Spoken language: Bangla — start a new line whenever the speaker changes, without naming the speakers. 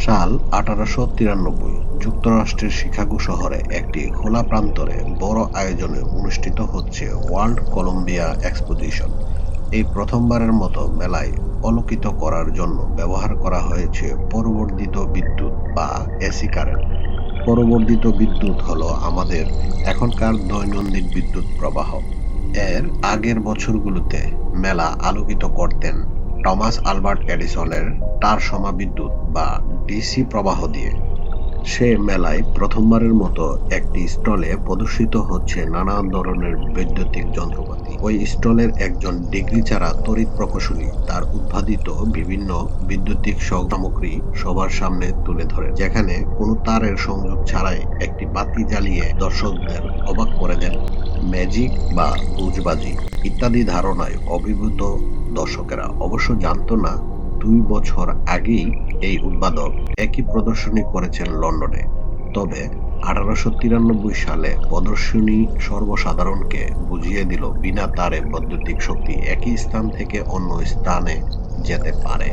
সাল 1893 যুক্তরাষ্ট্রের শিকাগো শহরে একটি খোলা প্রান্তরে বড় আয়োজনে অনুষ্ঠিত হচ্ছে ওয়ার্ল্ড কলম্বিয়া এক্সপোজিশন। এই প্রথমবারের মতো মেলায় আলোকিত করার জন্য ব্যবহার করা হয়েছে পরিবর্ধিত বিদ্যুৎ বা এসি কারেন্ট। পরিবর্ধিত বিদ্যুৎ হলো আমাদের এখনকার দৈনন্দিন বিদ্যুৎ প্রবাহ। এর আগের বছরগুলোতে মেলা আলোকিত করতেন টমাস আলবার্ট এডিসনের তার সমাবিদ্যুৎ বা ডিসি প্রবাহ দিয়ে। সে মেলায় প্রথমবারের মতো একটি স্টলে প্রদর্শিত হচ্ছে নানা ধরনের বৈদ্যুতিক যন্ত্রপাতি। ওই স্টলের একজন ডিগ্রি ছাড়া তড়িৎ প্রকৌশলী তার উদ্ভাবিত বিভিন্ন বৈদ্যুতিক সামগ্রী সবার সামনে তুলে ধরেন, যেখানে কোনো তারের সংযোগ ছাড়াই একটি বাতি জ্বালিয়ে দর্শকদের অবাক করে দেন। ম্যাজিক বা বুঝবাজি ইত্যাদি ধারণায় অভিভূত দর্শকেরা অবশ্য জানত না 2 বছর আগেই এই উদ্ভাবক একই প্রদর্শনী করেছেন লন্ডনে। তবে 1893 সালে প্রদর্শনী সর্বসাধারণকে বুঝিয়ে দিল বিনা তারে বৈদ্যুতিক শক্তি একই স্থান থেকে অন্য স্থানে যেতে পারে।